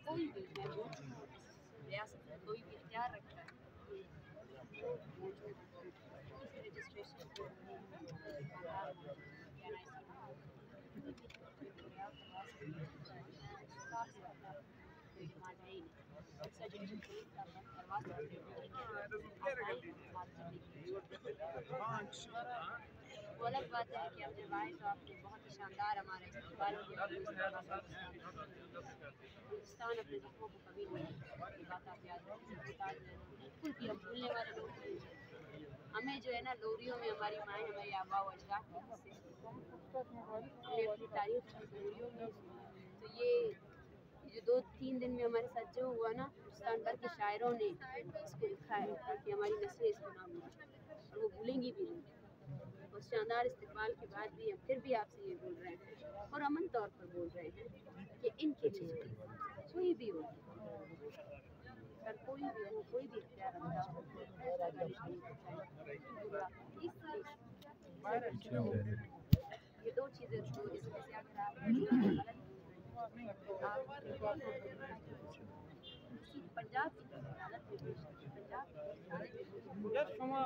کوئی بھی ریاست میں کوئی بھی اختیار رکھتا ہے وہ الگ بات ہے کہ آپ جب آئے تو آپ نے بہت ہی شاندار ہمارے استقبال کیا. بلوچستان اپنے زخموں کو کبھی نہیں, یہ بات آپ یاد رکھیں. بالکل بھی ہم بھولنے والے لوگ نہیں ہیں. ہمیں جو ہے نا لوریوں میں ہماری مائیں ہماری آبا و اجداد کی اپنی تاریخ کی لوریوں میں. تو یہ جو 2-3 دن میں ہمارے ساتھ جو ہوا نا, بلوچستان بھر کے شاعروں نے اس کو لکھا ہے کہ ہماری نسلیں اس کو نہ بھولیں اور وہ بھولیں گی بھی نہیں. اس شاندار استقبال کے بعد بھی ہم پھر بھی آپ سے یہ بول رہے ہیں اور امن طور پر بول رہے ہیں کہ ان کے لیے کوئی بھی ہو, کوئی بھی ہو, کوئی بھی اختیار رکھتا ہو, یہ 2 چیزیں جو اس میں سے اگر آپ پنجاب کی حالت میں شما